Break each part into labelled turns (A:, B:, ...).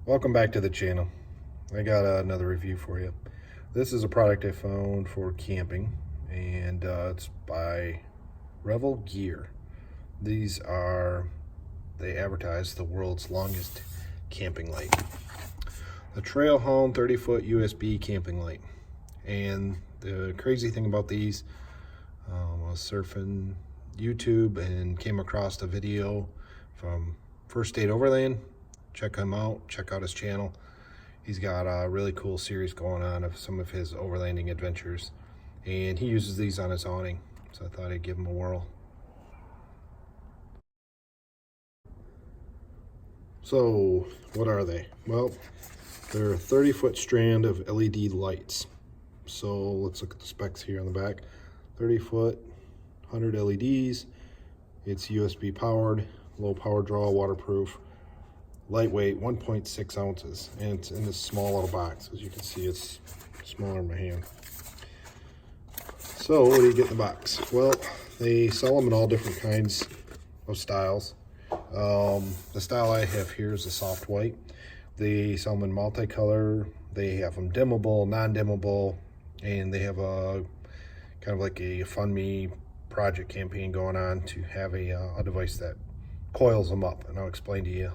A: Welcome back to the channel. I got another review for you. This is a product I found for camping, and it's by Revel gear. They advertise the world's longest camping light. The Trail Hound 30-foot USB camping light. And the crazy thing about these, I was surfing YouTube and came across a video from First State Overland. Check him out, check out his channel. He's got a really cool series going on of some of his overlanding adventures, and he uses these on his awning, so I thought I'd give him a whirl. So what are they? Well, they're a 30-foot strand of LED lights. So let's look at the specs here on the back. 30-foot, 100 LEDs. It's USB powered, low power draw, waterproof, lightweight, 1.6 ounces, and it's in this small little box. As you can see, it's smaller in my hand. So what do you get in the box? Well, they sell them in all different kinds of styles. The style I have here is a soft white. They sell them in multicolor. They have them dimmable, non-dimmable, and they have a kind of like a Fund Me project campaign going on to have a device that coils them up, and I'll explain to you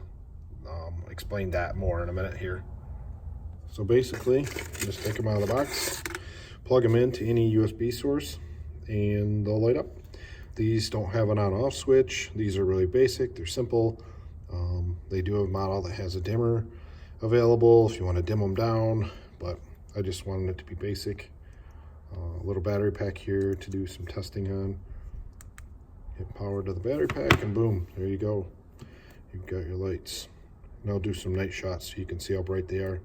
A: explain that more in a minute here. So basically, just take them out of the box, plug them into any USB source, and they'll light up. These don't have an on-off switch. These are really basic. They're simple. They do have a model that has a dimmer available if you want to dim them down, but I just wanted it to be basic. A little battery pack here to do some testing on. Hit power to the battery pack, and boom, there you go. You've got your lights. And I'll do some night shots so you can see how bright they are.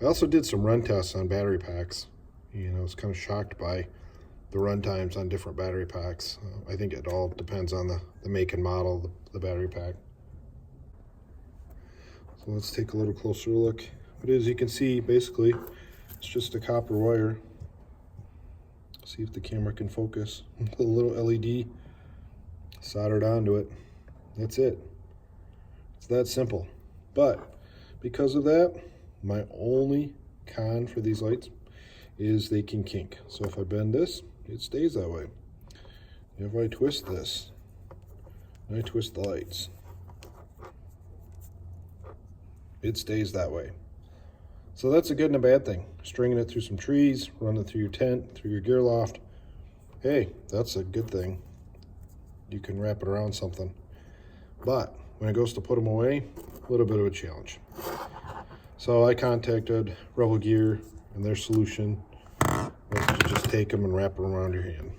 A: I also did some run tests on battery packs. I was kind of shocked by the run times on different battery packs. I think it all depends on the make and model, the battery pack. So let's take a little closer look. But as you can see, basically, it's just a copper wire. See if the camera can focus. A little LED soldered onto it. That's it. It's that simple. But because of that, my only con for these lights is they can kink. So if I bend this, it stays that way. If I twist this, and I twist the lights, it stays that way. So that's a good and a bad thing. Stringing it through some trees, running it through your tent, through your gear loft. Hey, that's a good thing. You can wrap it around something. But when it goes to put them away, a little bit of a challenge. So I contacted Revel Gear, and their solution was to just take them and wrap them around your hand.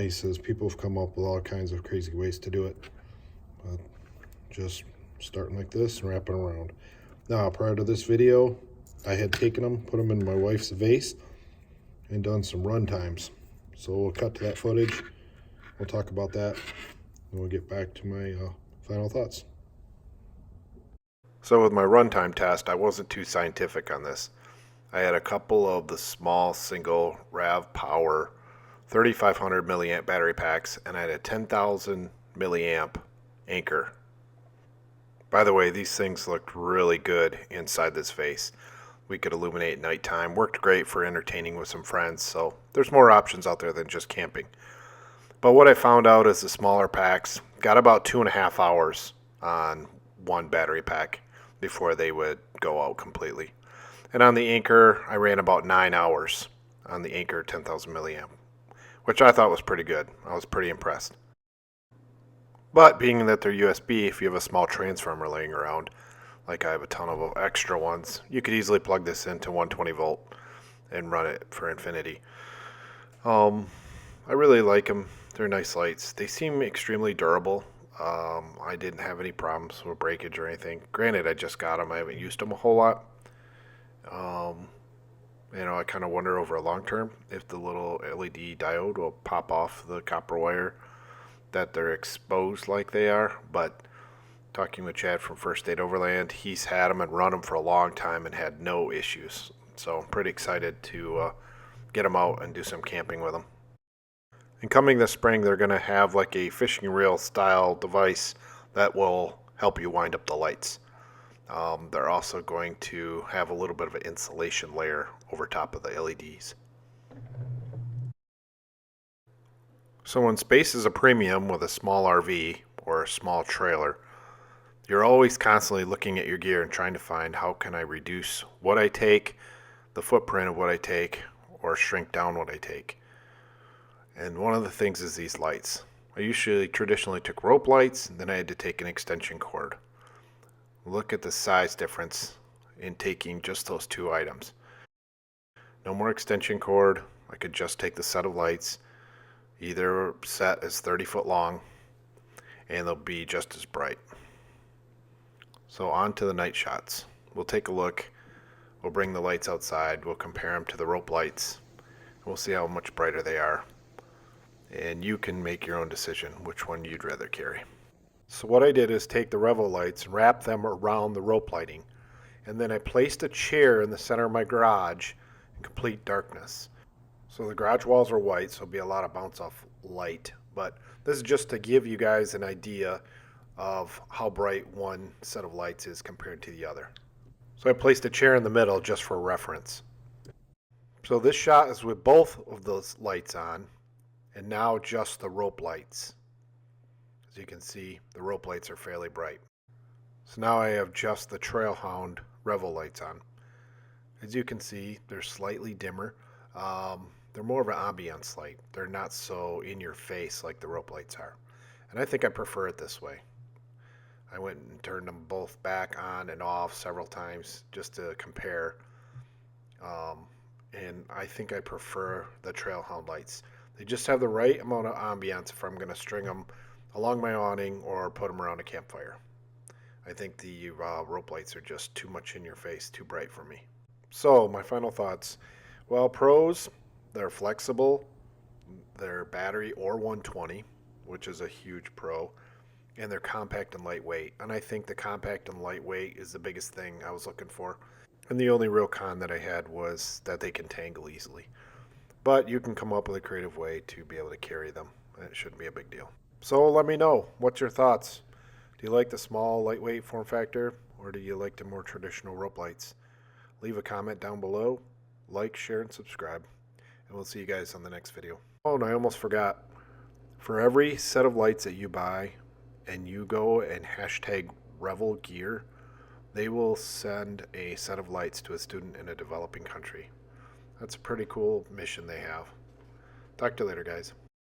A: He says people have come up with all kinds of crazy ways to do it. But just starting like this and wrapping around. Now, prior to this video, I had taken them, put them in my wife's vase, and done some run times. So we'll cut to that footage. We'll talk about that, and we'll get back to my final thoughts. So with my runtime test, I wasn't too scientific on this. I had a couple of the small single Rev Power 3500 milliamp battery packs, and I had a 10,000 milliamp anchor. By the way, these things looked really good inside this vase. We could illuminate at nighttime. Worked great for entertaining with some friends, so there's more options out there than just camping. But what I found out is the smaller packs got about 2.5 hours on one battery pack before they would go out completely. And on the Anchor, I ran about 9 hours on the Anchor 10,000 milliamp, which I thought was pretty good. I was pretty impressed. But being that they're USB, if you have a small transformer laying around, like I have a ton of extra ones, you could easily plug this into 120 volt and run it for infinity. I really like them. They're nice lights. They seem extremely durable. I didn't have any problems with breakage or anything. Granted, I just got them. I haven't used them a whole lot. I kind of wonder over a long term if the little LED diode will pop off the copper wire that they're exposed like they are. But talking with Chad from First State Overland, he's had them and run them for a long time and had no issues. So I'm pretty excited to get them out and do some camping with them. And coming this spring, they're going to have like a fishing reel style device that will help you wind up the lights. They're also going to have a little bit of an insulation layer over top of the LEDs. So when space is a premium with a small RV or a small trailer, you're always constantly looking at your gear and trying to find how can I reduce what I take, the footprint of what I take, or shrink down what I take. And one of the things is these lights. I usually traditionally took rope lights, and then I had to take an extension cord. Look at the size difference in taking just those two items. No more extension cord. I could just take the set of lights. Either set is 30 foot long, and they'll be just as bright. So on to the night shots. We'll take a look. We'll bring the lights outside. We'll compare them to the rope lights. We'll see how much brighter they are. And you can make your own decision which one you'd rather carry. So what I did is take the Revel lights and wrap them around the rope lighting. And then I placed a chair in the center of my garage in complete darkness. So the garage walls are white, so there'll be a lot of bounce off light. But this is just to give you guys an idea of how bright one set of lights is compared to the other. So I placed a chair in the middle just for reference. So this shot is with both of those lights on, and now just the rope lights. As you can see, the rope lights are fairly bright. So now I have just the Trail Hound Revel lights on. As you can see, they're slightly dimmer. They're more of an ambiance light. They're not so in your face like the rope lights are. And I think I prefer it this way. I went and turned them both back on and off several times just to compare. And I think I prefer the Trailhound lights. They just have the right amount of ambiance if I'm going to string them along my awning or put them around a campfire. I think the rope lights are just too much in your face, too bright for me. So my final thoughts. Well, pros, they're flexible. They're battery or 120, which is a huge pro. And they're compact and lightweight. And I think the compact and lightweight is the biggest thing I was looking for. And the only real con that I had was that they can tangle easily. But you can come up with a creative way to be able to carry them. It shouldn't be a big deal. So let me know. What's your thoughts? Do you like the small, lightweight form factor? Or do you like the more traditional rope lights? Leave a comment down below. Like, share, and subscribe. And we'll see you guys on the next video. Oh, and I almost forgot. For every set of lights that you buy and you go and hashtag Revel Gear, they will send a set of lights to a student in a developing country. That's a pretty cool mission they have. Talk to you later, guys.